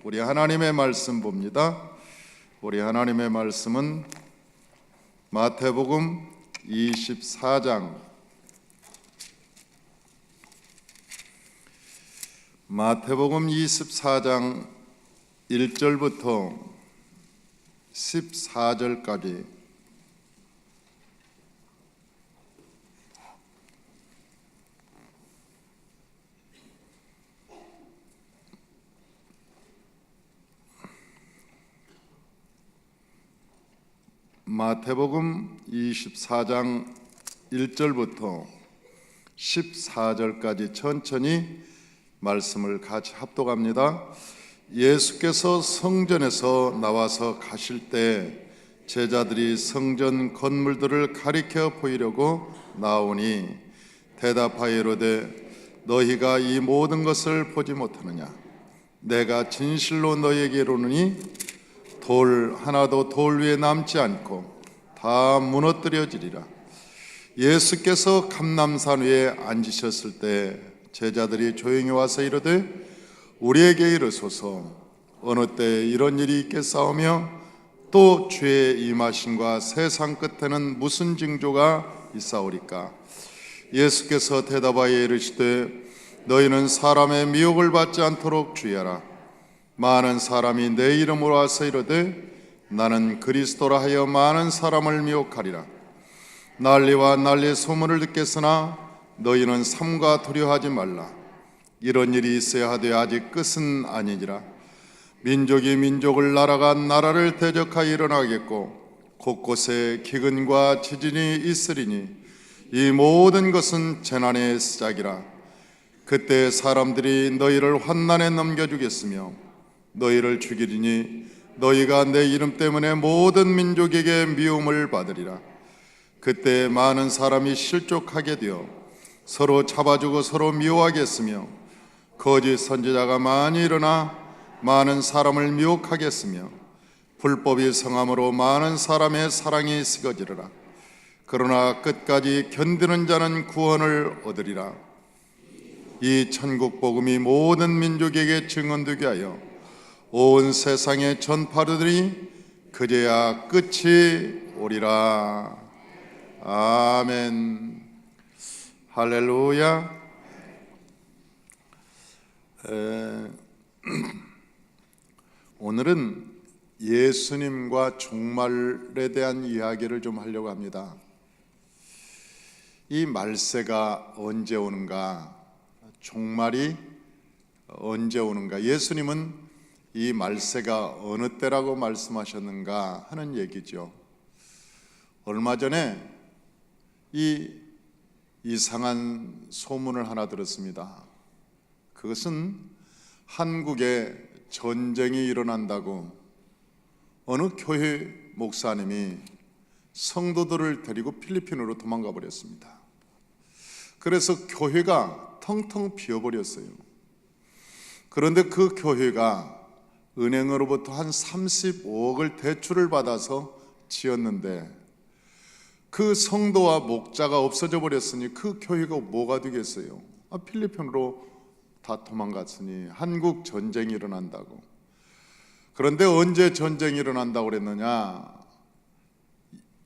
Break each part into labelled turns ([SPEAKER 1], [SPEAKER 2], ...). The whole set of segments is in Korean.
[SPEAKER 1] 우리 하나님의 말씀 봅니다. 우리 하나님의 말씀은 마태복음 24장 마태복음 24장 1절부터 14절까지 마태복음 24장 1절부터 14절까지 천천히 말씀을 같이 합독합니다. 예수께서 성전에서 나와서 가실 때 제자들이 성전 건물들을 가리켜 보이려고 나오니 대답하여 이르되 너희가 이 모든 것을 보지 못하느냐? 내가 진실로 너희에게 이르노니 돌 하나도 돌 위에 남지 않고 다 무너뜨려지리라. 예수께서 감람산 위에 앉으셨을 때 제자들이 조용히 와서 이르되 우리에게 이르소서 어느 때 이런 일이 있겠사오며 또 주의 임하심과 세상 끝에는 무슨 징조가 있사오리까? 예수께서 대답하여 이르시되 너희는 사람의 미혹을 받지 않도록 주의하라. 많은 사람이 내 이름으로 와서 이르되 나는 그리스도라 하여 많은 사람을 미혹하리라. 난리와 난리 소문을 듣겠으나 너희는 삼가 두려워하지 말라. 이런 일이 있어야 하되 아직 끝은 아니니라. 민족이 민족을 나라가 나라를 대적하여 일어나겠고 곳곳에 기근과 지진이 있으리니 이 모든 것은 재난의 시작이라. 그때 사람들이 너희를 환난에 넘겨주겠으며 너희를 죽이리니 너희가 내 이름 때문에 모든 민족에게 미움을 받으리라. 그때 많은 사람이 실족하게 되어 서로 잡아주고 서로 미워하겠으며 거짓 선지자가 많이 일어나 많은 사람을 미혹하겠으며 불법이 성함으로 많은 사람의 사랑이 식어지리라. 그러나 끝까지 견디는 자는 구원을 얻으리라. 이 천국 복음이 모든 민족에게 증언되게 하여 온 세상에 전파되리니 그제야 끝이 오리라. 아멘. 할렐루야. 오늘은 예수님과 종말에 대한 이야기를 좀 하려고 합니다. 이 말세가 언제 오는가? 종말이 언제 오는가? 예수님은 이 말세가 어느 때라고 말씀하셨는가 하는 얘기죠. 얼마 전에 이 이상한 소문을 하나 들었습니다. 그것은 한국에 전쟁이 일어난다고 어느 교회 목사님이 성도들을 데리고 필리핀으로 도망가 버렸습니다. 그래서 교회가 텅텅 비어버렸어요. 그런데 그 교회가 은행으로부터 한 35억을 대출을 받아서 지었는데 그 성도와 목자가 없어져 버렸으니 그 교회가 뭐가 되겠어요? 필리핀으로 다 도망갔으니 한국 전쟁이 일어난다고. 그런데 언제 전쟁이 일어난다고 그랬느냐?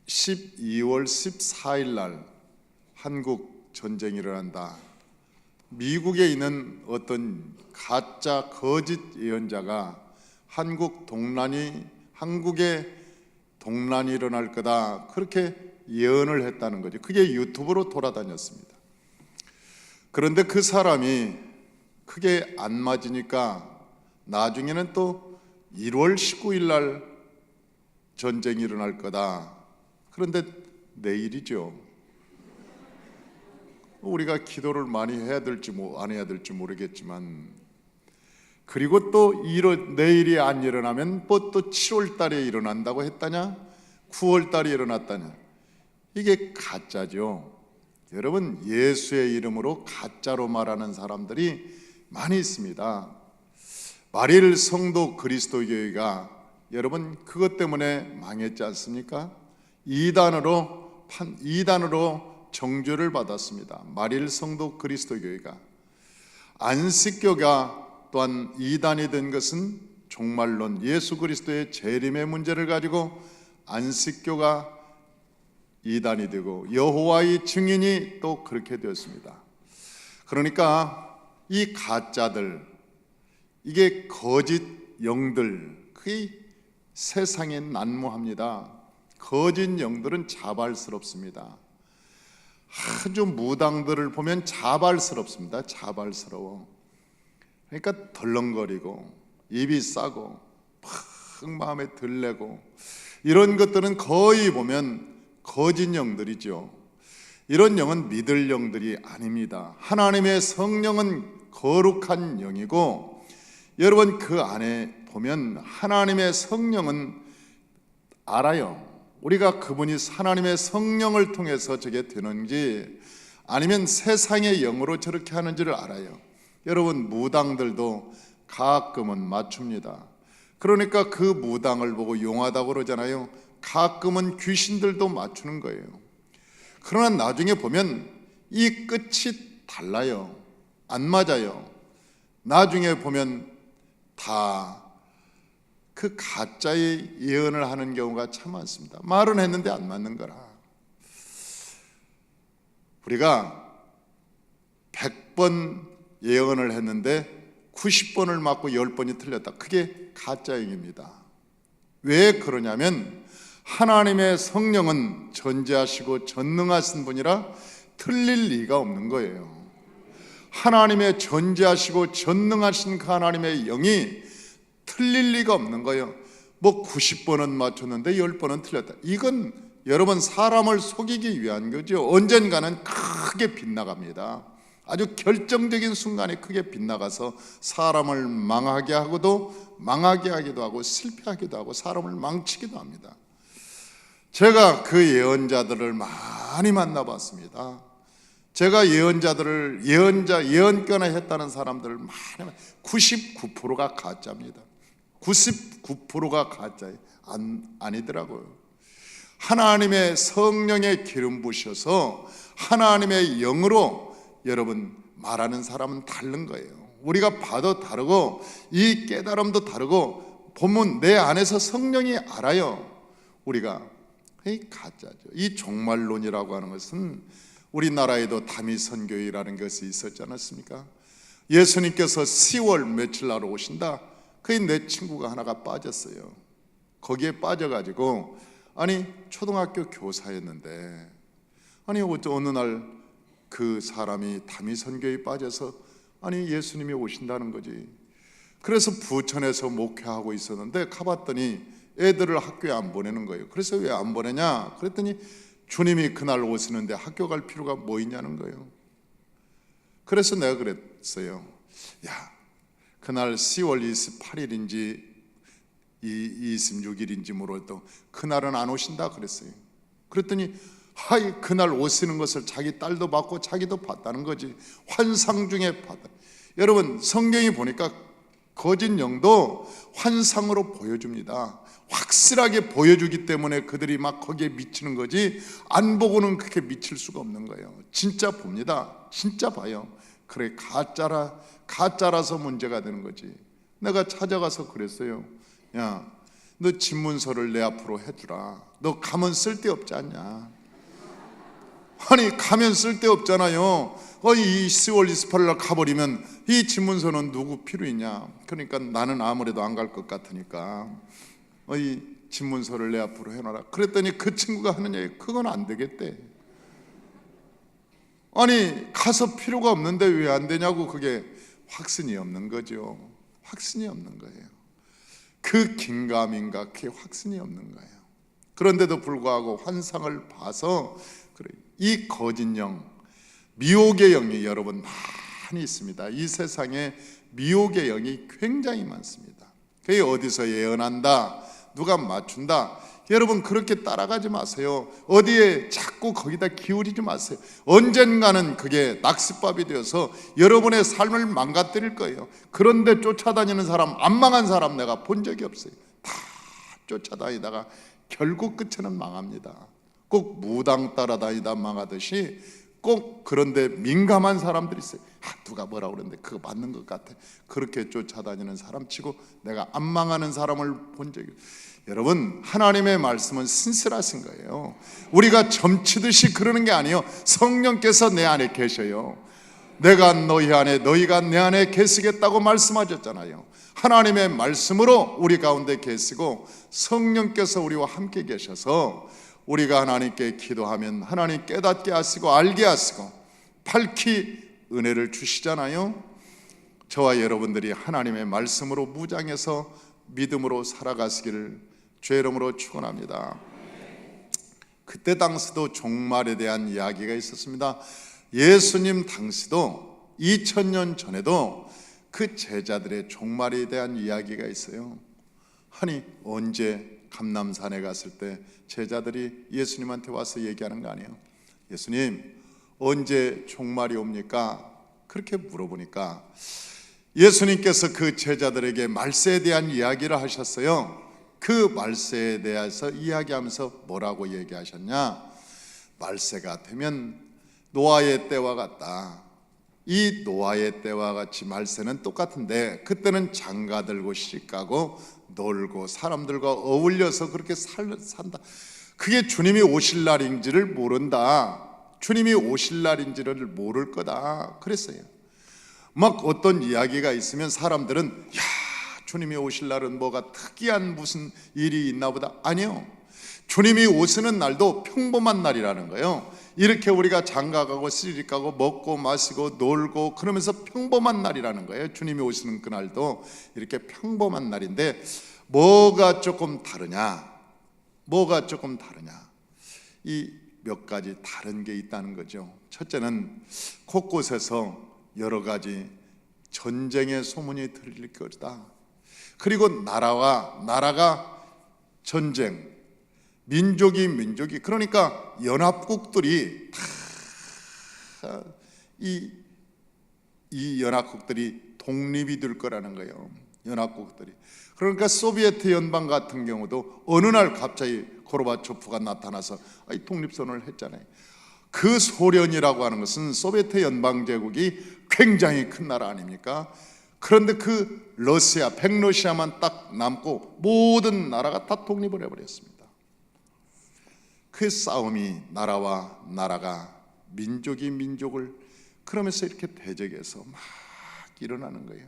[SPEAKER 1] 12월 14일 날 한국 전쟁이 일어난다. 미국에 있는 어떤 가짜 거짓 예언자가 한국에 동란이 일어날 거다 그렇게 예언을 했다는 거죠. 그게 유튜브로 돌아다녔습니다. 그런데 그 사람이 크게 안 맞으니까 나중에는 또 1월 19일 날 전쟁이 일어날 거다. 그런데 내일이죠. 우리가 기도를 많이 해야 될지 안 해야 될지 모르겠지만, 그리고 또 내일이 안 일어나면 또 7월 달에 일어난다고 했다냐? 9월 달에 일어났다냐? 이게 가짜죠. 여러분, 예수의 이름으로 가짜로 말하는 사람들이 많이 있습니다. 말일 성도 그리스도교회가 여러분 그것 때문에 망했지 않습니까? 이단으로 정죄를 받았습니다. 말일 성도 그리스도교회가. 안식교가 또한 이단이 된 것은 종말론, 예수 그리스도의 재림의 문제를 가지고 안식교가 이단이 되고 여호와의 증인이 또 그렇게 되었습니다. 그러니까 이 가짜들, 이게 거짓 영들, 그게 세상에 난무합니다. 거짓 영들은 자발스럽습니다. 아주 무당들을 보면 자발스럽습니다. 자발스러워. 그러니까 덜렁거리고 입이 싸고 팍 마음에 들레고 이런 것들은 거의 보면 거짓 영들이죠. 이런 영은 믿을 영들이 아닙니다. 하나님의 성령은 거룩한 영이고, 여러분 그 안에 보면 하나님의 성령은 알아요. 우리가 그분이 하나님의 성령을 통해서 저게 되는지 아니면 세상의 영으로 저렇게 하는지를 알아요. 여러분 무당들도 가끔은 맞춥니다. 그러니까 그 무당을 보고 용하다고 그러잖아요. 가끔은 귀신들도 맞추는 거예요. 그러나 나중에 보면 이 끝이 달라요. 안 맞아요. 나중에 보면 다 그 가짜의 예언을 하는 경우가 참 많습니다. 말은 했는데 안 맞는 거라. 우리가 100번 예언을 했는데 90번을 맞고 10번이 틀렸다. 그게 가짜행입니다. 왜 그러냐면 하나님의 성령은 전지하시고 전능하신 분이라 틀릴 리가 없는 거예요. 하나님의 전지하시고 전능하신 그 하나님의 영이 틀릴 리가 없는 거예요. 뭐 90번은 맞췄는데 10번은 틀렸다. 이건 여러분 사람을 속이기 위한 거죠. 언젠가는 크게 빗나갑니다. 아주 결정적인 순간에 크게 빗나가서 사람을 망하게 하기도 하고 실패하기도 하고 사람을 망치기도 합니다. 제가 그 예언자들을 많이 만나봤습니다. 제가 예언권을 했다는 사람들을 많이 99%가 가짜입니다. 99%가 가짜예요. 아니더라고요. 하나님의 성령의 기름 부셔서 하나님의 영으로 여러분 말하는 사람은 다른 거예요. 우리가 봐도 다르고 이 깨달음도 다르고 보면 내 안에서 성령이 알아요. 우리가 가짜죠. 이 종말론이라고 하는 것은 우리나라에도 다미선교회라는 것이 있었지 않았습니까? 예수님께서 10월 며칠 날 오신다. 그게 내 친구가 하나가 빠졌어요. 거기에 빠져가지고 초등학교 교사였는데 어느 날 그 사람이 다미선교회에 빠져서 예수님이 오신다는 거지. 그래서 부천에서 목회하고 있었는데 가봤더니 애들을 학교에 안 보내는 거예요. 그래서 왜 안 보내냐 그랬더니 주님이 그날 오시는데 학교 갈 필요가 뭐 있냐는 거예요. 그래서 내가 그랬어요. 야, 그날 10월 28일인지 26일인지 모르겠다. 그날은 안 오신다 그랬어요. 그랬더니 그날 오시는 것을 자기 딸도 봤고 자기도 봤다는 거지. 환상 중에 봤다. 여러분 성경이 보니까 거짓 영도 환상으로 보여줍니다. 확실하게 보여주기 때문에 그들이 막 거기에 미치는 거지, 안 보고는 그렇게 미칠 수가 없는 거예요. 진짜 봅니다. 진짜 봐요. 그래 가짜라서 문제가 되는 거지. 내가 찾아가서 그랬어요. 야, 너 집문서를 내 앞으로 해주라. 너 가면 쓸데없지 않냐. 가면 쓸데없잖아요. 이 10월 28일 날 가버리면 이 집문서는 누구 필요 있냐. 그러니까 나는 아무래도 안 갈 것 같으니까 이 집문서를 내 앞으로 해놔라. 그랬더니 그 친구가 하는 얘기, 그건 안 되겠대. 가서 필요가 없는데 왜 안 되냐고. 그게 확신이 없는 거죠. 확신이 없는 거예요. 그 긴가민가 그게 확신이 없는 거예요. 그런데도 불구하고 환상을 봐서 그래. 이 거짓 영, 미혹의 영이 여러분 많이 있습니다. 이 세상에 미혹의 영이 굉장히 많습니다. 그게 어디서 예언한다, 누가 맞춘다, 여러분 그렇게 따라가지 마세요. 어디에 자꾸 거기다 기울이지 마세요. 언젠가는 그게 낚싯밥이 되어서 여러분의 삶을 망가뜨릴 거예요. 그런데 쫓아다니는 사람, 안 망한 사람 내가 본 적이 없어요. 다 쫓아다니다가 결국 끝에는 망합니다. 꼭 무당 따라다니다 망하듯이 꼭 그런데 민감한 사람들이 있어요. 누가 뭐라 그러는데 그거 맞는 것 같아. 그렇게 쫓아다니는 사람 치고 내가 안 망하는 사람을 본 적이. 여러분, 하나님의 말씀은 신실하신 거예요. 우리가 점치듯이 그러는 게 아니에요. 성령께서 내 안에 계셔요. 내가 너희 안에, 너희가 내 안에 계시겠다고 말씀하셨잖아요. 하나님의 말씀으로 우리 가운데 계시고 성령께서 우리와 함께 계셔서 우리가 하나님께 기도하면 하나님 깨닫게 하시고 알게 하시고 밝히 은혜를 주시잖아요. 저와 여러분들이 하나님의 말씀으로 무장해서 믿음으로 살아가시기를 주의 이름으로 축원합니다. 그때 당시도 종말에 대한 이야기가 있었습니다. 예수님 당시도 2000년 전에도 그 제자들의 종말에 대한 이야기가 있어요. 아니, 언제 감람산에 갔을 때 제자들이 예수님한테 와서 얘기하는 거 아니에요? 예수님, 언제 종말이 옵니까? 그렇게 물어보니까 예수님께서 그 제자들에게 말세에 대한 이야기를 하셨어요. 그 말세에 대해서 이야기하면서 뭐라고 얘기하셨냐? 말세가 되면 노아의 때와 같다. 이 노아의 때와 같이 말세는 똑같은데 그때는 장가 들고 시집가고 놀고 사람들과 어울려서 그렇게 산다. 그게 주님이 오실 날인지를 모른다. 주님이 오실 날인지를 모를 거다 그랬어요. 막 어떤 이야기가 있으면 사람들은 야, 주님이 오실 날은 뭐가 특이한 무슨 일이 있나 보다. 아니요, 주님이 오시는 날도 평범한 날이라는 거예요. 이렇게 우리가 장가가고 시집가고 먹고 마시고 놀고 그러면서 평범한 날이라는 거예요. 주님이 오시는 그날도 이렇게 평범한 날인데 뭐가 조금 다르냐? 뭐가 조금 다르냐? 이 몇 가지 다른 게 있다는 거죠. 첫째는 곳곳에서 여러 가지 전쟁의 소문이 들릴 것이다. 그리고 나라가 전쟁, 민족이 그러니까 연합국들이 다 이 연합국들이 독립이 될 거라는 거예요. 연합국들이. 그러니까 소비에트 연방 같은 경우도 어느 날 갑자기 고르바초프가 나타나서 독립선언을 했잖아요. 그 소련이라고 하는 것은 소비에트 연방 제국이 굉장히 큰 나라 아닙니까? 그런데 그 러시아, 백러시아만 딱 남고 모든 나라가 다 독립을 해버렸습니다. 그 싸움이 나라와 나라가 민족이 민족을 그러면서 이렇게 대적해서 막 일어나는 거예요.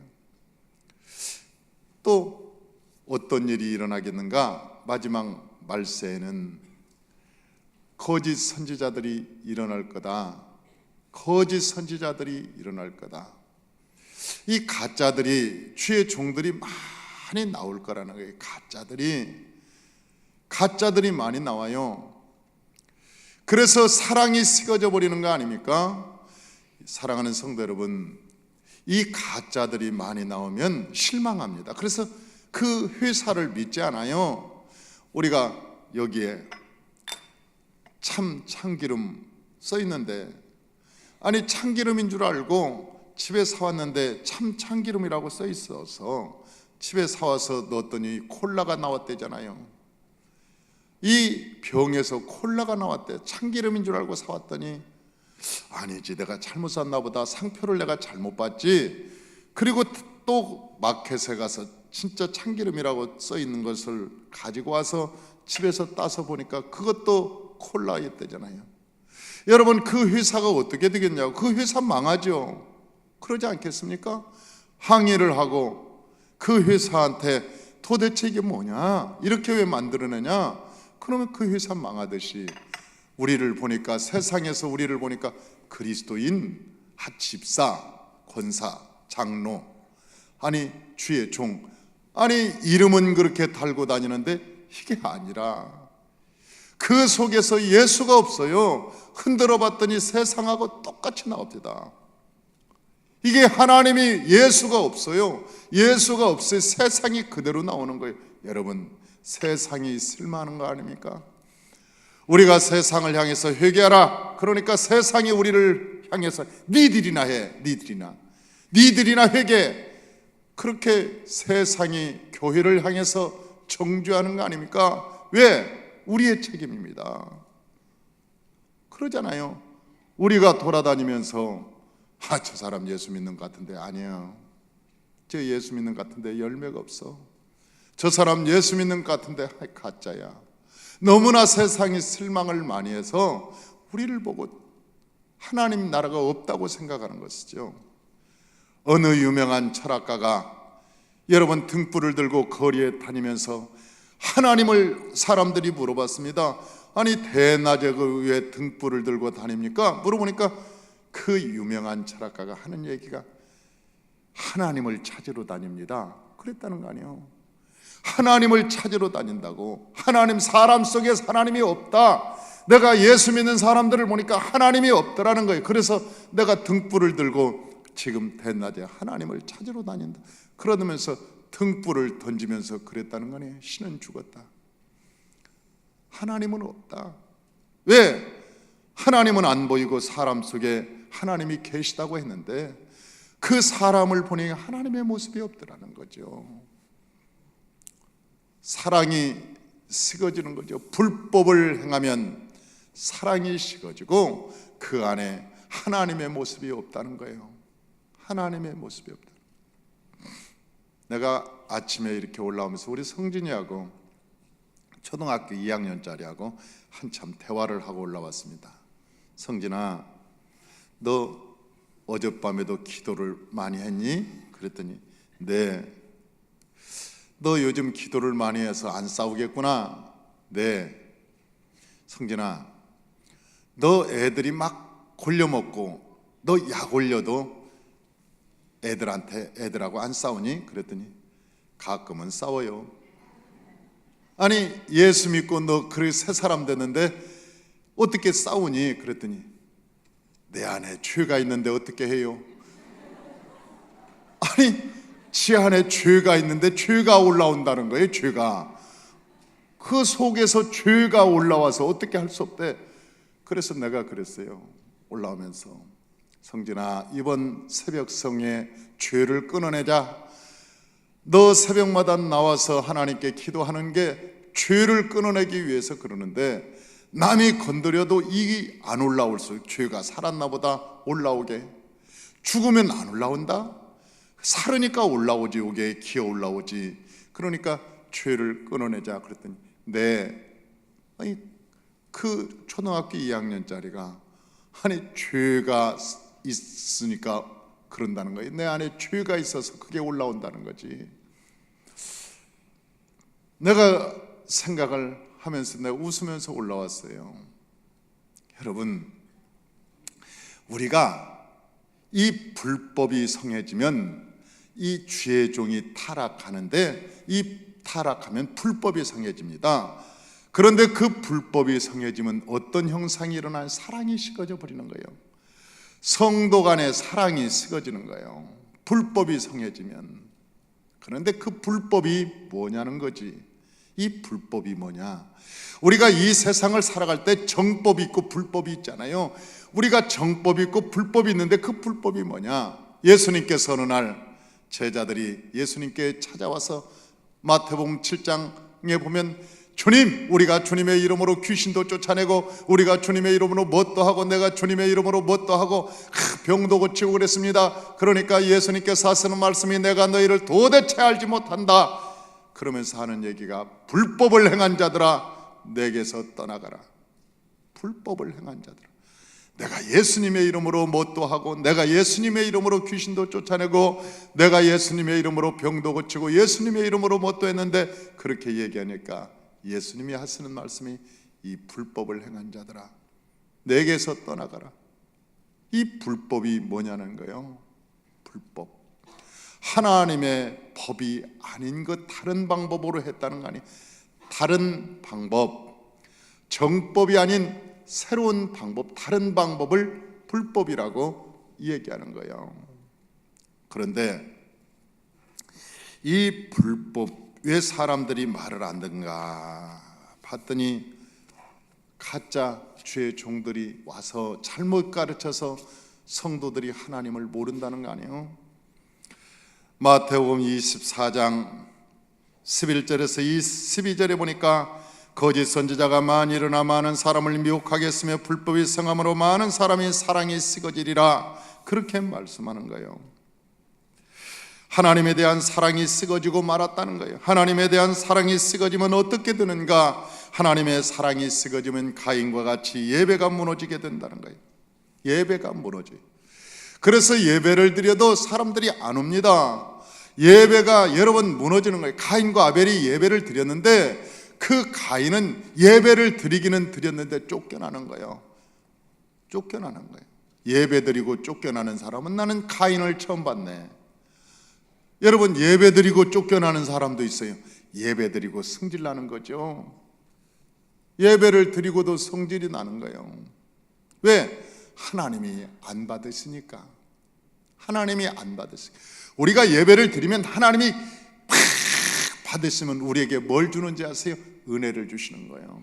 [SPEAKER 1] 또 어떤 일이 일어나겠는가? 마지막 말세에는 거짓 선지자들이 일어날 거다. 거짓 선지자들이 일어날 거다. 이 가짜들이, 주의 종들이 많이 나올 거라는 거예요. 가짜들이 많이 나와요. 그래서 사랑이 식어져 버리는 거 아닙니까? 사랑하는 성도 여러분, 이 가짜들이 많이 나오면 실망합니다. 그래서 그 회사를 믿지 않아요. 우리가 여기에 참기름 써 있는데, 아니 참기름인 줄 알고 집에 사왔는데 참기름이라고 써 있어서 집에 사와서 넣었더니 콜라가 나왔대잖아요. 이 병에서 콜라가 나왔대. 참기름인 줄 알고 사왔더니 아니지, 내가 잘못 샀나 보다, 상표를 내가 잘못 봤지. 그리고 또 마켓에 가서 진짜 참기름이라고 써 있는 것을 가지고 와서 집에서 따서 보니까 그것도 콜라였대잖아요. 여러분, 그 회사가 어떻게 되겠냐고. 그 회사 망하죠. 그러지 않겠습니까? 항의를 하고 그 회사한테 도대체 이게 뭐냐, 이렇게 왜 만들어내냐, 그러면 그 회사 망하듯이 우리를 보니까, 세상에서 우리를 보니까 그리스도인, 집사, 권사, 장로, 아니 주의 종, 아니 이름은 그렇게 달고 다니는데 이게 아니라 그 속에서 예수가 없어요. 흔들어 봤더니 세상하고 똑같이 나옵니다. 이게 하나님이 예수가 없어요. 예수가 없어요. 세상이 그대로 나오는 거예요. 여러분, 세상이 실망하는 거 아닙니까? 우리가 세상을 향해서 회개하라. 그러니까 세상이 우리를 향해서 니들이나 해, 니들이나 회개. 그렇게 세상이 교회를 향해서 정죄하는 거 아닙니까? 왜? 우리의 책임입니다. 그러잖아요. 우리가 돌아다니면서 저 사람 예수 믿는 것 같은데. 아니에요. 저 예수 믿는 것 같은데 열매가 없어. 저 사람 예수 믿는 것 같은데 가짜야. 너무나 세상이 실망을 많이 해서 우리를 보고 하나님 나라가 없다고 생각하는 것이죠. 어느 유명한 철학가가 여러분 등불을 들고 거리에 다니면서 하나님을 사람들이 물어봤습니다. 아니 대낮에 왜 등불을 들고 다닙니까? 물어보니까 그 유명한 철학가가 하는 얘기가 하나님을 찾으러 다닙니다. 그랬다는 거 아니에요. 하나님을 찾으러 다닌다고. 하나님, 사람 속에 하나님이 없다. 내가 예수 믿는 사람들을 보니까 하나님이 없더라는 거예요. 그래서 내가 등불을 들고 지금 대낮에 하나님을 찾으러 다닌다. 그러면서 등불을 던지면서 그랬다는 거네요. 신은 죽었다. 하나님은 없다. 왜? 하나님은 안 보이고 사람 속에 하나님이 계시다고 했는데 그 사람을 보니 하나님의 모습이 없더라는 거죠. 사랑이 식어지는 거죠. 불법을 행하면 사랑이 식어지고 그 안에 하나님의 모습이 없다는 거예요. 하나님의 모습이 없다. 내가 아침에 이렇게 올라오면서 우리 성진이하고 초등학교 2학년짜리하고 한참 대화를 하고 올라왔습니다. 성진아, 너 어젯밤에도 기도를 많이 했니? 그랬더니 네. 너 요즘 기도를 많이 해서 안 싸우겠구나. 네. 성진아, 너 애들이 막 골려먹고 너 약 올려도 애들하고 안 싸우니? 그랬더니 가끔은 싸워요. 아니 예수 믿고 너 그렇게 새 사람 됐는데 어떻게 싸우니? 그랬더니 내 안에 죄가 있는데 어떻게 해요? 아니 지 안에 죄가 있는데 죄가 올라온다는 거예요. 죄가 그 속에서 죄가 올라와서 어떻게 할 수 없대. 그래서 내가 그랬어요. 올라오면서 성진아, 이번 새벽성에 죄를 끊어내자. 너 새벽마다 나와서 하나님께 기도하는 게 죄를 끊어내기 위해서 그러는데 남이 건드려도 이 안 올라올 수, 죄가 살았나 보다 올라오게. 죽으면 안 올라온다? 살으니까 올라오지. 이게 기어 올라오지. 그러니까 죄를 끊어내자. 그랬더니 네. 아니 그 초등학교 2학년짜리가 아니 죄가 있으니까 그런다는 거예요. 내 안에 죄가 있어서 그게 올라온다는 거지. 내가 생각을 하면서 내가 웃으면서 올라왔어요. 여러분, 우리가 이 불법이 성해지면 이 죄의 종이 타락하는데 이 타락하면 불법이 성해집니다. 그런데 그 불법이 성해지면 어떤 형상이 일어나요? 사랑이 식어져 버리는 거예요. 성도 간의 사랑이 식어지는 거예요. 불법이 성해지면. 그런데 그 불법이 뭐냐는 거지. 이 불법이 뭐냐? 우리가 이 세상을 살아갈 때 정법이 있고 불법이 있잖아요. 우리가 정법이 있고 불법이 있는데 그 불법이 뭐냐? 예수님께서 어느 날 제자들이 예수님께 찾아와서 마태복음 7장에 보면 주님, 우리가 주님의 이름으로 귀신도 쫓아내고 우리가 주님의 이름으로 뭣도 하고 내가 주님의 이름으로 뭣도 하고 병도 고치고 그랬습니다. 그러니까 예수님께서 하시는 말씀이 내가 너희를 도대체 알지 못한다. 그러면서 하는 얘기가 불법을 행한 자들아 내게서 떠나가라. 불법을 행한 자들아, 내가 예수님의 이름으로 뭣도 하고 내가 예수님의 이름으로 귀신도 쫓아내고 내가 예수님의 이름으로 병도 고치고 예수님의 이름으로 뭣도 했는데 그렇게 얘기하니까 예수님이 하시는 말씀이 이 불법을 행한 자들아 내게서 떠나가라. 이 불법이 뭐냐는 거예요. 불법, 하나님의 법이 아닌 것 다른 방법으로 했다는 거 아니에요. 다른 방법, 정법이 아닌 새로운 방법, 다른 방법을 불법이라고 얘기하는 거예요. 그런데 이 불법 왜 사람들이 말을 안 듣는가 봤더니 가짜 죄의 종들이 와서 잘못 가르쳐서 성도들이 하나님을 모른다는 거 아니에요. 마태복음 24장 11절에서 12절에 보니까 거짓 선지자가 많이 일어나 많은 사람을 미혹하게 했으며 불법이 성함으로 많은 사람이 사랑이 식어지리라. 그렇게 말씀하는 거예요. 하나님에 대한 사랑이 썩어지고 말았다는 거예요. 하나님에 대한 사랑이 썩어지면 어떻게 되는가? 하나님의 사랑이 썩어지면 가인과 같이 예배가 무너지게 된다는 거예요. 예배가 무너져요. 그래서 예배를 드려도 사람들이 안 옵니다. 예배가 여러분 무너지는 거예요. 가인과 아벨이 예배를 드렸는데 그 가인은 예배를 드리기는 드렸는데 쫓겨나는 거예요. 쫓겨나는 거예요. 예배 드리고 쫓겨나는 사람은 나는 가인을 처음 봤네. 여러분, 예배 드리고 쫓겨나는 사람도 있어요. 예배 드리고 성질 나는 거죠. 예배를 드리고도 성질이 나는 거예요. 왜? 하나님이 안 받으시니까. 하나님이 안 받으시니까. 우리가 예배를 드리면 하나님이 팍 받으시면 우리에게 뭘 주는지 아세요? 은혜를 주시는 거예요.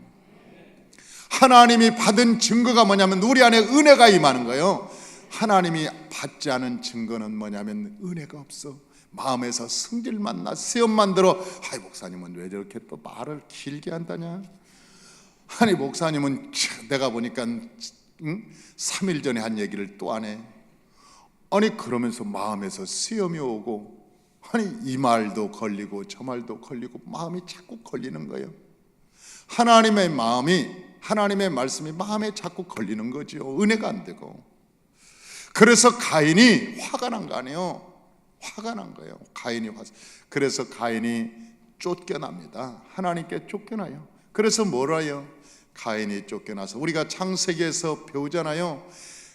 [SPEAKER 1] 하나님이 받은 증거가 뭐냐면 우리 안에 은혜가 임하는 거예요. 하나님이 받지 않은 증거는 뭐냐면 은혜가 없어. 마음에서 성질만 나, 시험만 들어. 아이, 목사님은 왜 저렇게 또 말을 길게 한다냐? 아니, 목사님은 내가 보니까 3일 전에 한 얘기를 또 안 해. 아니, 그러면서 마음에서 시험이 오고, 아니, 이 말도 걸리고 저 말도 걸리고 마음이 자꾸 걸리는 거예요. 하나님의 마음이, 하나님의 말씀이 마음에 자꾸 걸리는 거죠. 은혜가 안 되고. 그래서 가인이 화가 난 거 아니에요. 화가 난 거예요. 가인이 화. 그래서 가인이 쫓겨납니다. 하나님께 쫓겨나요. 그래서 뭐라요? 가인이 쫓겨나서 우리가 창세기에서 배우잖아요.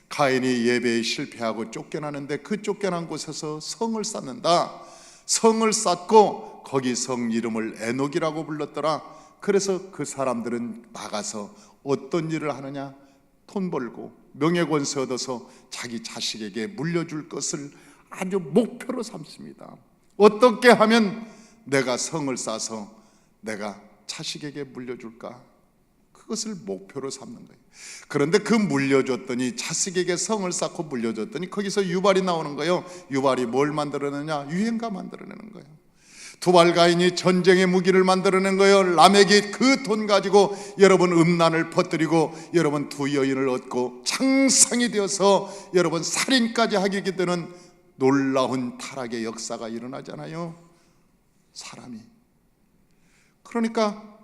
[SPEAKER 1] 가인이 예배에 실패하고 쫓겨나는데 그 쫓겨난 곳에서 성을 쌓는다. 성을 쌓고 거기 성 이름을 에녹이라고 불렀더라. 그래서 그 사람들은 나가서 어떤 일을 하느냐? 돈 벌고 명예권세 얻어서 자기 자식에게 물려줄 것을 아주 목표로 삼습니다. 어떻게 하면 내가 성을 쌓아서 내가 자식에게 물려줄까? 그것을 목표로 삼는 거예요. 그런데 그 물려줬더니, 자식에게 성을 쌓고 물려줬더니 거기서 유발이 나오는 거예요. 유발이 뭘 만들어내냐? 유행가 만들어내는 거예요. 두발가인이 전쟁의 무기를 만들어낸 거예요. 라멕이 그 돈 가지고 여러분 음란을 퍼뜨리고 여러분 두 여인을 얻고 창상이 되어서 여러분 살인까지 하게 되는 놀라운 타락의 역사가 일어나잖아요. 사람이. 그러니까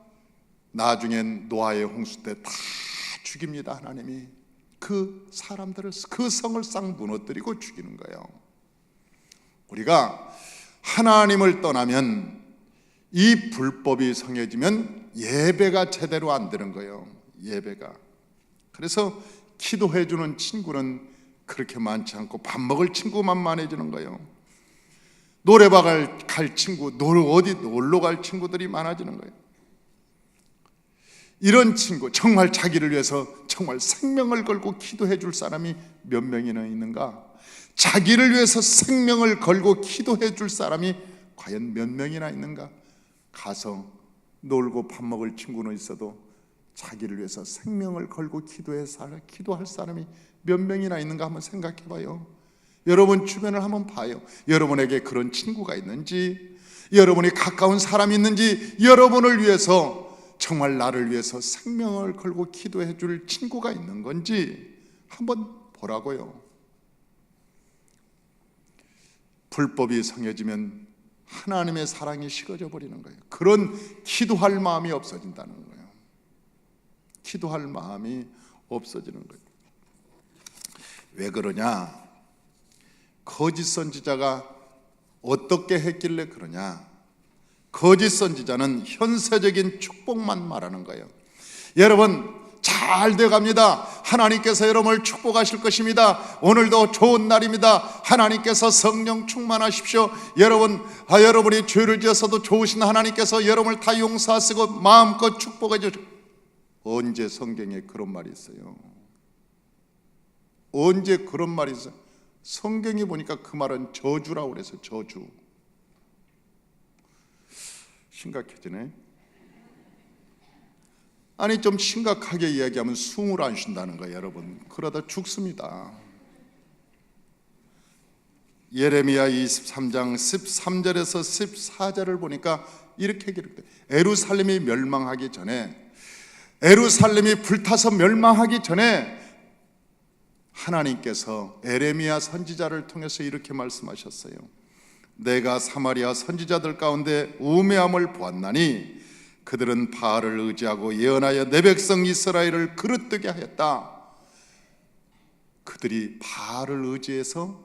[SPEAKER 1] 나중엔 노아의 홍수 때 다 죽입니다. 하나님이 그 사람들을, 그 성을 싹 무너뜨리고 죽이는 거예요. 우리가 하나님을 떠나면, 이 불법이 성해지면 예배가 제대로 안 되는 거예요. 예배가. 그래서 기도해 주는 친구는 그렇게 많지 않고 밥 먹을 친구만 많아지는 거예요. 노래방 갈 친구, 어디 놀러 갈 친구들이 많아지는 거예요. 이런 친구, 정말 자기를 위해서 정말 생명을 걸고 기도해 줄 사람이 몇 명이나 있는가? 자기를 위해서 생명을 걸고 기도해 줄 사람이 과연 몇 명이나 있는가? 가서 놀고 밥 먹을 친구는 있어도 자기를 위해서 생명을 걸고 기도할 사람이 몇 명이나 있는가 한번 생각해 봐요. 여러분 주변을 한번 봐요. 여러분에게 그런 친구가 있는지, 여러분이 가까운 사람이 있는지, 여러분을 위해서 정말 나를 위해서 생명을 걸고 기도해 줄 친구가 있는 건지 한번 보라고요. 불법이 성해지면 하나님의 사랑이 식어져 버리는 거예요. 그런 기도할 마음이 없어진다는 거예요. 기도할 마음이 없어지는 거예요. 왜 그러냐? 거짓 선지자가 어떻게 했길래 그러냐? 거짓 선지자는 현세적인 축복만 말하는 거예요. 여러분 잘 돼갑니다. 하나님께서 여러분을 축복하실 것입니다. 오늘도 좋은 날입니다. 하나님께서 성령 충만하십시오. 여러분이 죄를 지어서도 좋으신 하나님께서 여러분을 다 용서하시고 마음껏 축복해 주시오. 언제 성경에 그런 말이 있어요? 언제 그런 말이 있어요? 성경에 보니까 그 말은 저주라고 그래서 저주. 심각해지네. 아니 좀 심각하게 이야기하면 숨을 안 쉰다는 거예요. 여러분 그러다 죽습니다. 예레미야 23장 13절에서 14절을 보니까 이렇게 기록돼요. 예루살렘이 멸망하기 전에, 예루살렘이 불타서 멸망하기 전에 하나님께서 에레미야 선지자를 통해서 이렇게 말씀하셨어요. 내가 사마리아 선지자들 가운데 우매함을 보았나니 그들은 바알을 의지하고 예언하여 내 백성 이스라엘을 그릇되게 하였다. 그들이 바알을 의지해서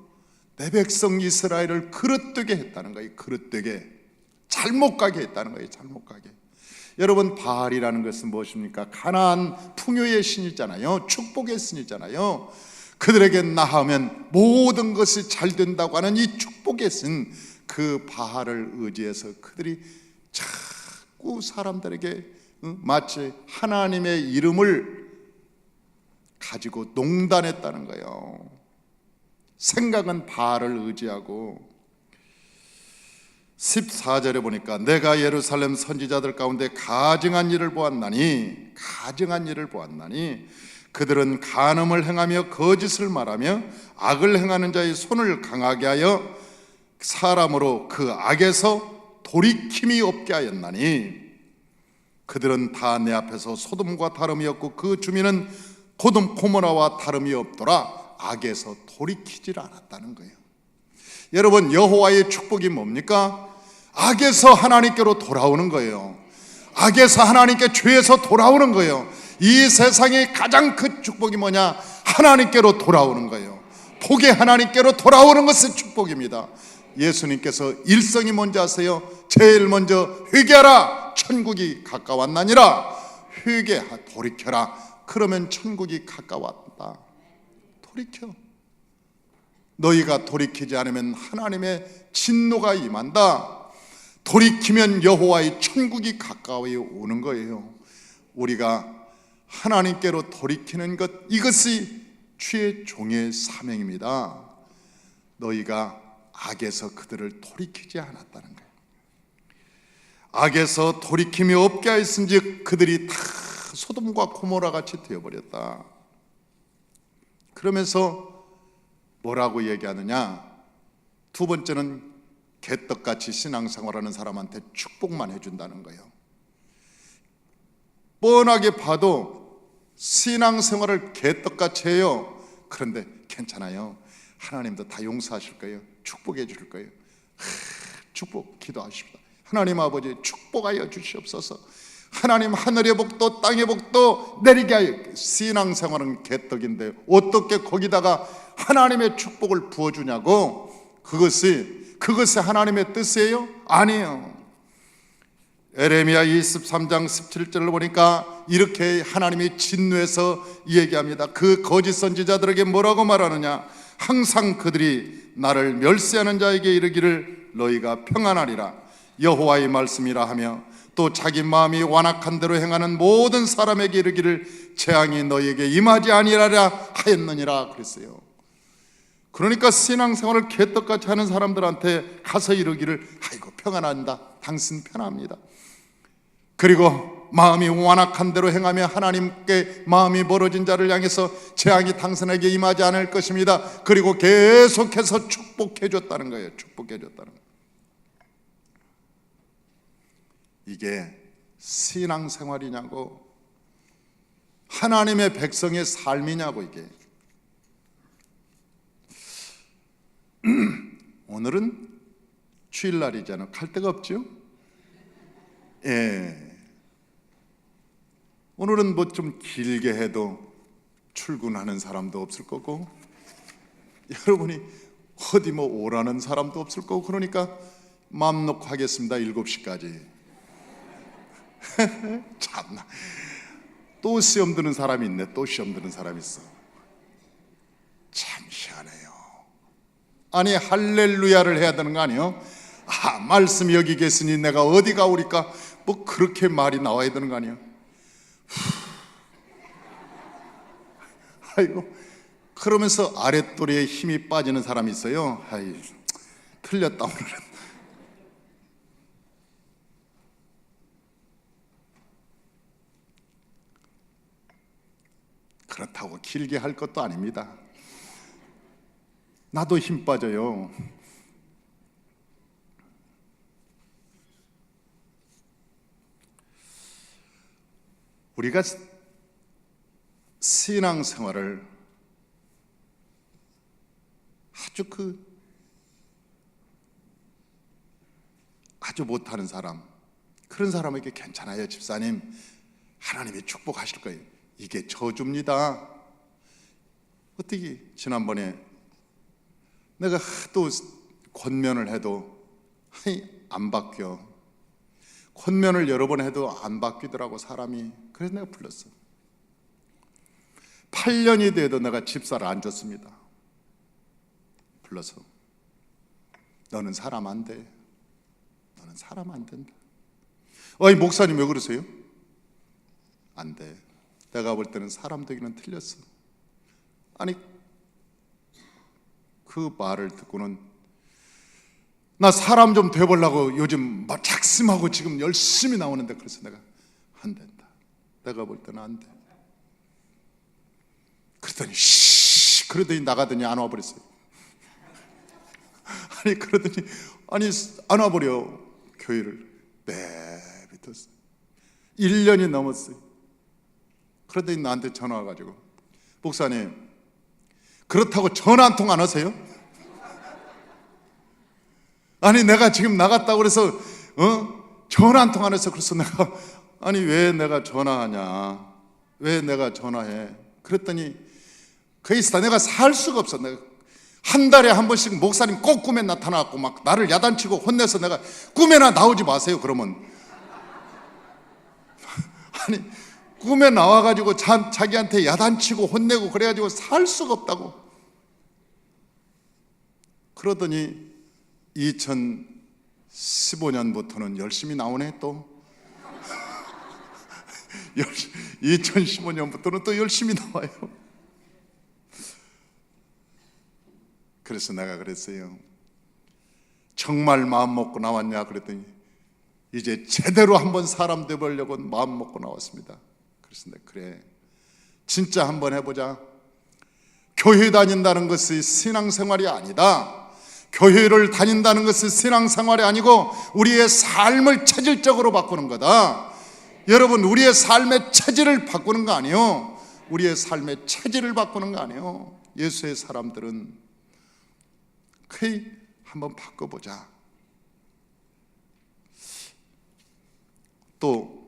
[SPEAKER 1] 내 백성 이스라엘을 그릇되게 했다는 거예요. 그릇되게, 잘못 가게 했다는 거예요. 잘못 가게. 여러분, 바알이라는 것은 무엇입니까? 가나안 풍요의 신이잖아요. 축복의 신이잖아요. 그들에게 나하면 모든 것이 잘 된다고 하는 이 축복의 신, 그 바알을 의지해서 그들이 자꾸 사람들에게 마치 하나님의 이름을 가지고 농단했다는 거예요. 생각은 바알을 의지하고. 14절에 보니까 내가 예루살렘 선지자들 가운데 가증한 일을 보았나니 그들은 간음을 행하며 거짓을 말하며 악을 행하는 자의 손을 강하게 하여 사람으로 그 악에서 돌이킴이 없게 하였나니 그들은 다 내 앞에서 소돔과 다름이 없고 그 주민은 고모라와 다름이 없더라. 악에서 돌이키질 않았다는 거예요. 여러분, 여호와의 축복이 뭡니까? 악에서 하나님께로 돌아오는 거예요. 악에서 하나님께, 죄에서 돌아오는 거예요. 이 세상의 가장 큰 축복이 뭐냐? 하나님께로 돌아오는 거예요. 복의 하나님께로 돌아오는 것이 축복입니다. 예수님께서 일성이 뭔지 아세요? 제일 먼저 회개하라, 천국이 가까웠나니라. 회개하, 돌이켜라, 그러면 천국이 가까웠다. 돌이켜. 너희가 돌이키지 않으면 하나님의 진노가 임한다. 돌이키면 여호와의 천국이 가까이 오는 거예요. 우리가 하나님께로 돌이키는 것, 이것이 주의 종의 사명입니다. 너희가 악에서 그들을 돌이키지 않았다는 거예요. 악에서 돌이킴이 없게 하였은즉 그들이 다 소돔과 고모라 같이 되어버렸다. 그러면서 뭐라고 얘기하느냐? 두 번째는 개떡같이 신앙생활하는 사람한테 축복만 해준다는 거예요. 뻔하게 봐도 신앙생활을 개떡같이 해요. 그런데 괜찮아요. 하나님도 다 용서하실 거예요. 축복해 줄 거예요. 축복 기도하십시다. 하나님 아버지, 축복하여 주시옵소서. 하나님, 하늘의 복도 땅의 복도 내리게 하여. 신앙생활은 개떡인데 어떻게 거기다가 하나님의 축복을 부어주냐고. 그것이 하나님의 뜻이에요? 아니에요. 에레미야 23장 17절을 보니까 이렇게 하나님이 진노해서 얘기합니다. 그 거짓 선지자들에게 뭐라고 말하느냐? 항상 그들이 나를 멸시하는 자에게 이르기를 너희가 평안하리라, 여호와의 말씀이라 하며, 또 자기 마음이 완악한 대로 행하는 모든 사람에게 이르기를 재앙이 너희에게 임하지 아니하리라 하였느니라 그랬어요. 그러니까 신앙생활을 개떡같이 하는 사람들한테 가서 이르기를 아이고 평안한다, 당신 편합니다. 그리고 마음이 완악한 대로 행하며 하나님께 마음이 멀어진 자를 향해서 재앙이 당신에게 임하지 않을 것입니다. 그리고 계속해서 축복해 줬다는 거예요. 축복해 줬다는 거예요. 이게 신앙생활이냐고, 하나님의 백성의 삶이냐고. 이게 오늘은 주일날이잖아. 갈 데가 없죠? 예. 오늘은 뭐 좀 길게 해도 출근하는 사람도 없을 거고, 여러분이 어디 뭐 오라는 사람도 없을 거고, 그러니까 마음 놓고 하겠습니다. 7시까지. 참나, 또 시험 드는 사람이 있네. 또 시험 드는 사람이 있어. 참 희한해요. 아니, 할렐루야를 해야 되는 거 아니에요? 아, 말씀이 여기 계시니 내가 어디 가오리까? 뭐 그렇게 말이 나와야 되는 거 아니에요? 아이고, 그러면서 아랫도리에 힘이 빠지는 사람이 있어요. 아이, 틀렸다 오늘은. 그렇다고 길게 할 것도 아닙니다. 나도 힘 빠져요. 우리가 신앙생활을 아주 아주 못하는 사람, 그런 사람에게 괜찮아요 집사님, 하나님이 축복하실 거예요. 이게 저주입니다. 어떻게 지난번에 내가 또 권면을 해도 안 바뀌어. 권면을 여러 번 해도 안 바뀌더라고 사람이. 그래서 내가 불렀어. 8년이 돼도 내가 집사를 안 줬습니다. 불러서 너는 사람 안 돼. 너는 사람 안 된다. 어이 목사님 왜 그러세요? 안 돼. 내가 볼 때는 사람 되기는 틀렸어. 아니 그 말을 듣고는 나 사람 좀 돼보려고 요즘 막 작심하고 지금 열심히 나오는데, 그래서 내가 안 된다. 내가 볼 때는 안 돼. 그러더니 그러더니 나가더니 안 와버렸어요. 아니 그러더니 안 와버려. 교회를 내비뒀어. 1년이 넘었어요. 그러더니 나한테 전화 와가지고 목사님 그렇다고 전화 한 통 안 하세요? 아니 내가 지금 나갔다고 그래서 전화 한 통 안 해서, 그래서 내가 아니 왜 내가 전화하냐, 왜 내가 전화해. 그랬더니 거기서 내가 살 수가 없어. 내가 한 달에 한 번씩 목사님 꼭 꿈에 나타나고 막 나를 야단치고 혼내서, 내가 꿈에나 나오지 마세요 그러면. 아니 꿈에 나와가지고 자기한테 야단치고 혼내고 그래가지고 살 수가 없다고. 그러더니 2015년부터는 열심히 나오네 또. 2015년부터는 또 열심히 나와요. 그래서 내가 그랬어요. 정말 마음 먹고 나왔냐 그랬더니 이제 제대로 한번 사람 되보려고 마음 먹고 나왔습니다. 그래서 내가 그래 진짜 한번 해보자. 교회 다닌다는 것이 신앙생활이 아니다. 교회를 다닌다는 것은 신앙생활이 아니고 우리의 삶을 체질적으로 바꾸는 거다. 여러분 우리의 삶의 체질을 바꾸는 거 아니에요. 우리의 삶의 체질을 바꾸는 거 아니에요. 예수의 사람들은 거의 한번 바꿔보자. 또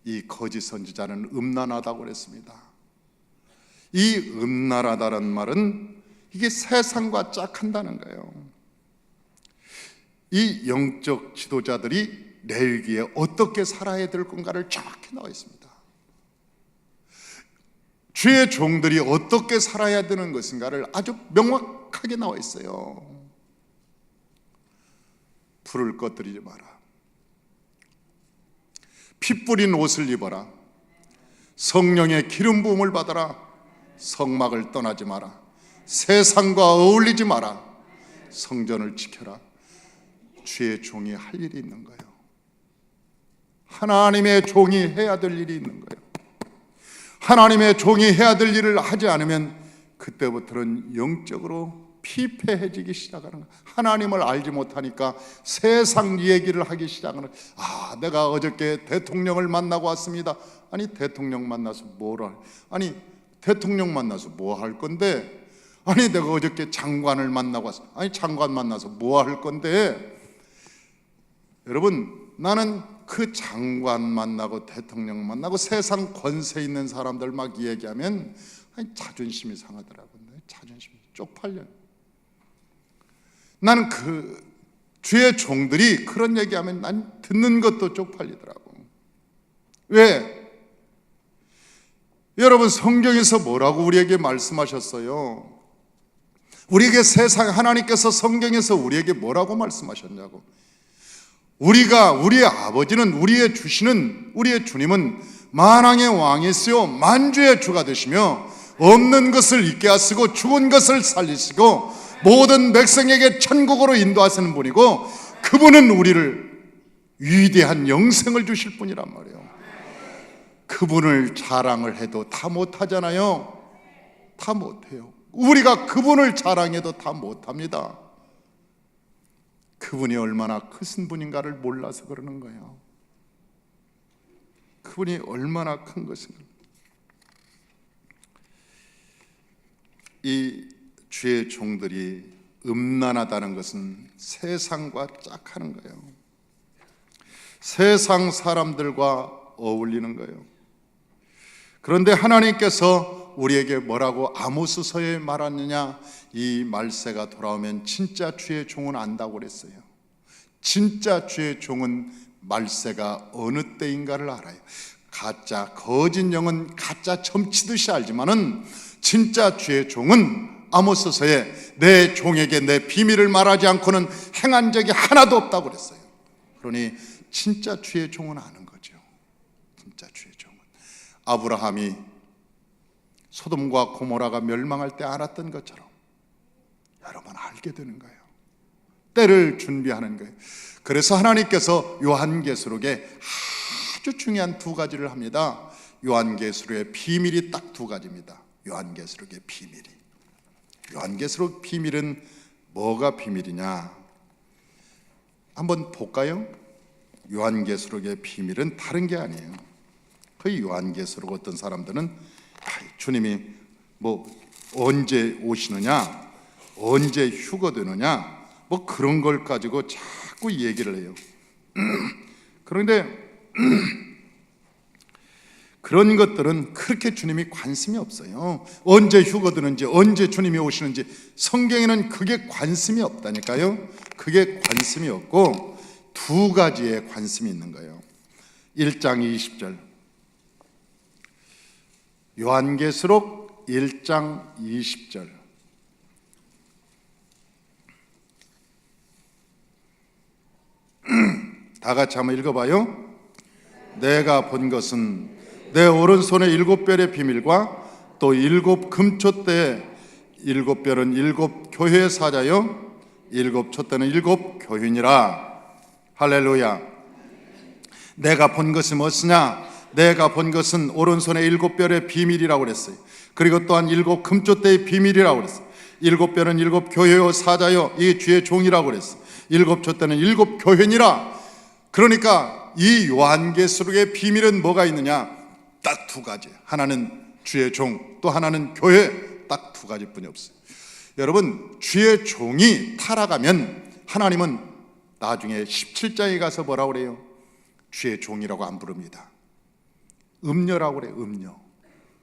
[SPEAKER 1] 이 거짓 선지자는 음란하다고 그랬습니다. 이 음란하다는 말은 이게 세상과 짝한다는 거예요. 이 영적 지도자들이 레위기에 어떻게 살아야 될 건가를 정확히 나와 있습니다. 주의 종들이 어떻게 살아야 되는 것인가를 아주 명확하게 나와 있어요. 불을 꺼뜨리지 마라. 피 뿌린 옷을 입어라. 성령의 기름 부음을 받아라. 성막을 떠나지 마라. 세상과 어울리지 마라. 성전을 지켜라. 주의 종이 할 일이 있는 거예요. 하나님의 종이 해야 될 일이 있는 거예요. 하나님의 종이 해야 될 일을 하지 않으면 그때부터는 영적으로 피폐해지기 시작하는 거예요. 하나님을 알지 못하니까 세상 얘기를 하기 시작하는 거예요. 내가 어저께 대통령을 만나고 왔습니다. 아니 대통령 만나서 대통령 만나서 뭐 할 건데? 아니 내가 어저께 장관을 만나고 왔어. 아니 장관 만나서 뭐 할 건데? 여러분 나는 그 장관 만나고 대통령 만나고 세상 권세 있는 사람들 막 얘기하면 자존심이 상하더라고요. 자존심이 쪽팔려요. 나는 그 주의 종들이 그런 얘기하면 난 듣는 것도 쪽팔리더라고. 왜? 여러분 성경에서 뭐라고 우리에게 말씀하셨어요? 우리에게 하나님께서 성경에서 우리에게 뭐라고 말씀하셨냐고. 우리의 아버지는 우리의 주시는 우리의 주님은 만왕의 왕이시요 만주의 주가 되시며 없는 것을 있게 하시고 죽은 것을 살리시고 모든 백성에게 천국으로 인도하시는 분이고, 그분은 우리를 위대한 영생을 주실 분이란 말이에요. 그분을 자랑을 해도 다 못하잖아요. 다 못해요. 우리가 그분을 자랑해도 다 못합니다. 그분이 얼마나 크신 분인가를 몰라서 그러는 거예요. 그분이 얼마나 큰 것인가. 이 주의 종들이 음란하다는 것은 세상과 짝하는 거예요. 세상 사람들과 어울리는 거예요. 그런데 하나님께서 우리에게 뭐라고 아모스서에 말하느냐? 이 말세가 돌아오면 진짜 주의 종은 안다고 그랬어요. 진짜 주의 종은 말세가 어느 때인가를 알아요. 가짜 거짓 영은 가짜 점치듯이 알지만은 진짜 주의 종은 아모스서에 내 종에게 내 비밀을 말하지 않고는 행한 적이 하나도 없다고 그랬어요. 그러니 진짜 주의 종은 아는 거죠. 진짜 주의 종은 아브라함이 소돔과 고모라가 멸망할 때 알았던 것처럼 여러분 알게 되는 거예요. 때를 준비하는 거예요. 그래서 하나님께서 요한계시록에 아주 중요한 두 가지를 합니다. 요한계시록의 비밀이 딱 두 가지입니다. 요한계시록의 비밀이. 요한계시록 비밀은 뭐가 비밀이냐? 한번 볼까요? 요한계시록의 비밀은 다른 게 아니에요. 그 요한계시록 어떤 사람들은 주님이 뭐 언제 오시느냐, 언제 휴거되느냐, 뭐 그런 걸 가지고 자꾸 얘기를 해요. 그런데 그런 것들은 그렇게 주님이 관심이 없어요. 언제 휴거되는지, 언제 주님이 오시는지 성경에는 그게 관심이 없다니까요. 그게 관심이 없고 두 가지에 관심이 있는 거예요. 1장 20절, 요한계시록 1장 20절. 다 같이 한번 읽어봐요. 내가 본 것은 내 오른손에 7별의 비밀과 또 7 금촛대에 7별은 7 교회의 사자요 7 촛대는 7 교인이라. 할렐루야. 내가 본 것이 무엇이냐? 내가 본 것은 오른손에 7별의 비밀이라고 그랬어요. 그리고 또한 7 금촛대의 비밀이라고 그랬어요. 7별은 7 교회요 사자요 이 주의 종이라고 그랬어요. 7 촛대는 7 교인이라. 그러니까 이 요한계시록의 비밀은 뭐가 있느냐? 딱 두 가지. 하나는 주의 종, 또 하나는 교회. 딱 두 가지뿐이 없어요. 여러분, 주의 종이 타락하면 하나님은 나중에 17장에 가서 뭐라고 그래요? 주의 종이라고 안 부릅니다. 음녀라고 그래요.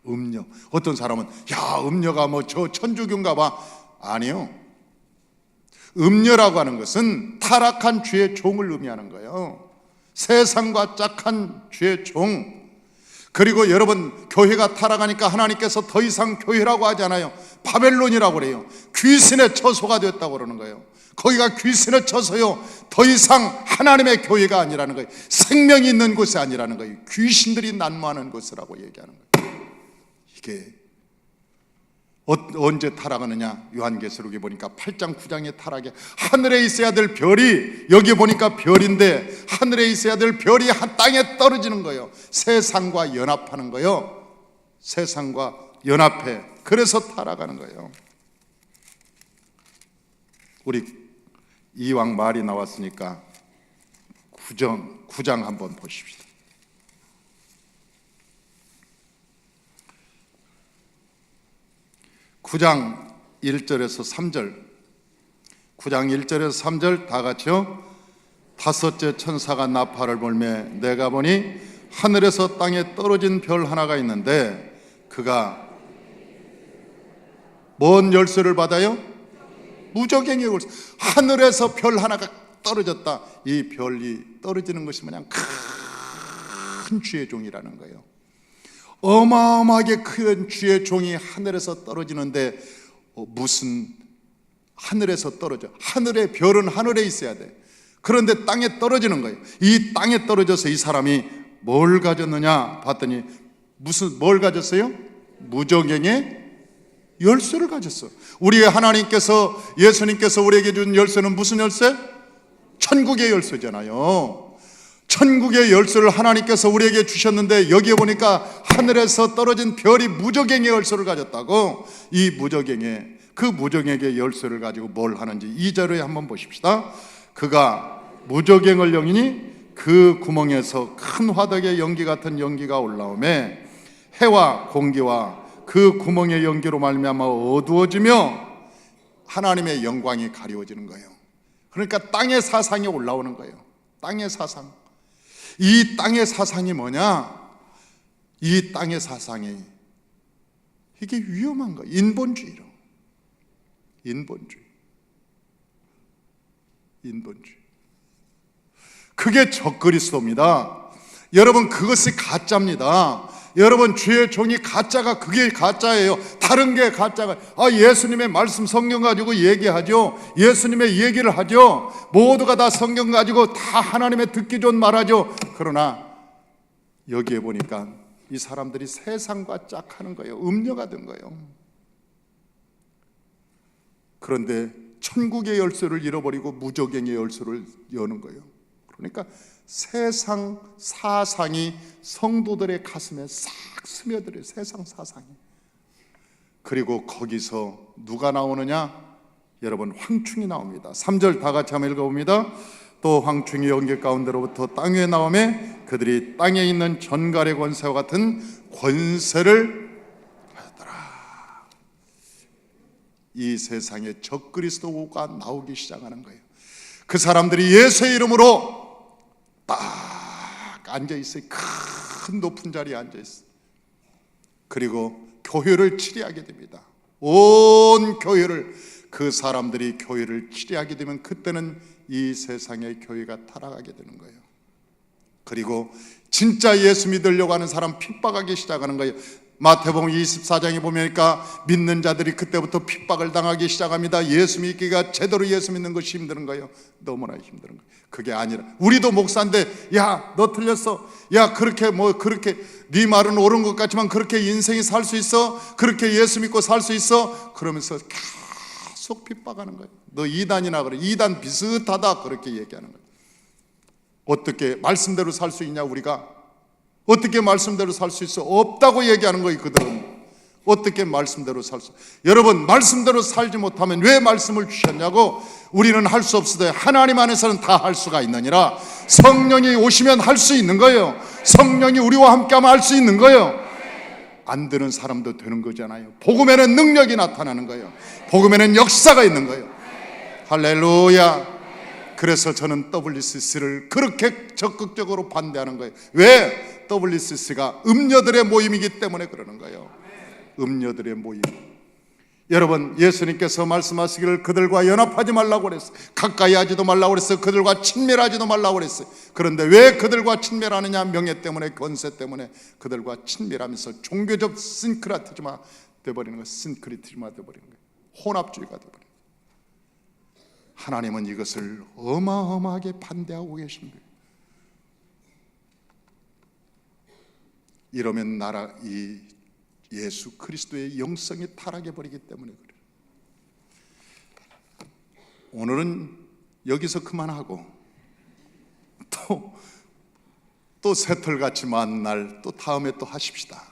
[SPEAKER 1] 음녀. 어떤 사람은 야, 음녀가 뭐 저 천주교인가 봐. 아니요. 음녀라고 하는 것은 타락한 주의 종을 의미하는 거예요. 세상과 짝한 주의 종. 그리고 여러분, 교회가 타락하니까 하나님께서 더 이상 교회라고 하지 않아요. 바벨론이라고 그래요. 귀신의 처소가 되었다고 그러는 거예요. 거기가 귀신의 처소요, 더 이상 하나님의 교회가 아니라는 거예요. 생명이 있는 곳이 아니라는 거예요. 귀신들이 난무하는 곳이라고 얘기하는 거예요. 이게 언제 타락하느냐? 요한계시록에 보니까 8장 9장의 타락에 하늘에 있어야 될 별이, 여기 보니까 별인데 하늘에 있어야 될 별이 땅에 떨어지는 거예요. 세상과 연합하는 거예요. 세상과 연합해. 그래서 타락하는 거예요. 우리 이왕 말이 나왔으니까 9장 한번 보십시다. 9장 1절에서 3절, 9장 1절에서 3절 다 같이요. 다섯째 천사가 나팔을 불매 내가 보니 하늘에서 땅에 떨어진 별 하나가 있는데 그가 뭔 열쇠를 받아요? 무저갱의 열쇠. 하늘에서 별 하나가 떨어졌다. 이 별이 떨어지는 것이 뭐냐? 큰 주의 종이라는 거예요. 어마어마하게 큰 주의 종이 하늘에서 떨어지는데 무슨 하늘에서 떨어져? 하늘의 별은 하늘에 있어야 돼. 그런데 땅에 떨어지는 거예요. 이 땅에 떨어져서 이 사람이 뭘 가졌느냐 봤더니 뭘 가졌어요? 무저갱의 열쇠를 가졌어. 우리의 하나님께서, 예수님께서 우리에게 준 열쇠는 무슨 열쇠? 천국의 열쇠잖아요. 천국의 열쇠를 하나님께서 우리에게 주셨는데 여기에 보니까 하늘에서 떨어진 별이 무저갱의 열쇠를 가졌다고. 이 무저갱의, 그 무저갱의 열쇠를 가지고 뭘 하는지 2절에 한번 보십시다. 그가 무저갱을 여기니 그 구멍에서 큰 화덕의 연기 같은 연기가 올라오매 해와 공기와 그 구멍의 연기로 말미암아 어두워지며 하나님의 영광이 가리워지는 거예요. 그러니까 땅의 사상이 올라오는 거예요. 땅의 사상. 이 땅의 사상이 뭐냐? 이 땅의 사상이 이게 위험한 거예요. 인본주의로. 인본주의. 그게 적그리스도입니다. 여러분, 그것이 가짜입니다. 여러분, 주의 종이 가짜가 그게 가짜예요. 다른 게 가짜가. 예수님의 말씀 성경 가지고 얘기하죠. 예수님의 얘기를 하죠. 모두가 다 성경 가지고 다 하나님의 듣기 좋은 말하죠. 그러나 여기에 보니까 이 사람들이 세상과 짝하는 거예요. 음녀가 된 거예요. 그런데 천국의 열쇠를 잃어버리고 무저갱의 열쇠를 여는 거예요. 그러니까 세상 사상이 성도들의 가슴에 싹 스며들어요. 세상 사상이. 그리고 거기서 누가 나오느냐? 여러분, 황충이 나옵니다. 3절 다 같이 한번 읽어봅니다. 또 황충이 연계 가운데로부터 땅 위에 나오매 그들이 땅에 있는 전갈의 권세와 같은 권세를 하였더라. 이 세상에 적그리스도가 나오기 시작하는 거예요. 그 사람들이 예수의 이름으로 딱 앉아있어요. 큰 높은 자리에 앉아있어요. 그리고 교회를 치리하게 됩니다. 온 교회를, 그 사람들이 교회를 치리하게 되면 그때는 이 세상의 교회가 타락하게 되는 거예요. 그리고 진짜 예수 믿으려고 하는 사람 핍박하기 시작하는 거예요. 마태복음 24장에 보니까 믿는 자들이 그때부터 핍박을 당하기 시작합니다. 예수 믿기가 제대로 예수 믿는 것이 힘든 거예요. 너무나 힘든 거예요. 그게 아니라 우리도 목사인데, 야, 너 틀렸어. 야, 그렇게 네 말은 옳은 것 같지만 그렇게 인생이 살 수 있어? 그렇게 예수 믿고 살 수 있어? 그러면서 계속 핍박하는 거예요. 너 이단이나 그래. 이단 비슷하다. 그렇게 얘기하는 거예요. 어떻게 말씀대로 살 수 있냐? 우리가 어떻게 말씀대로 살 수 있어? 없다고 얘기하는 거예요. 그들은 어떻게 말씀대로 살 수? 여러분, 말씀대로 살지 못하면 왜 말씀을 주셨냐고? 우리는 할 수 없어도 하나님 안에서는 다 할 수가 있느니라. 성령이 오시면 할 수 있는 거예요. 성령이 우리와 함께하면 할 수 있는 거예요. 안 되는 사람도 되는 거잖아요. 복음에는 능력이 나타나는 거예요. 복음에는 역사가 있는 거예요. 할렐루야. 그래서 저는 WCC를 그렇게 적극적으로 반대하는 거예요. 왜? WCC가 음녀들의 모임이기 때문에 그러는 거예요. 음녀들의 모임. 여러분, 예수님께서 말씀하시기를 그들과 연합하지 말라고 그랬어요. 가까이 하지도 말라고 그랬어요. 그들과 친밀하지도 말라고 그랬어요. 그런데 왜 그들과 친밀하느냐? 명예 때문에, 권세 때문에 그들과 친밀하면서 종교적 신크라티즘화 되어버리는 거예요. 신크리티즘화 되어버리는 거예요. 혼합주의가 되어버리는 거예요. 하나님은 이것을 어마어마하게 반대하고 계신 거예요. 이러면 이 예수 그리스도의 영성이 타락해 버리기 때문에 그래요. 오늘은 여기서 그만하고 또 새털같이 만날 또 다음에 또 하십시다.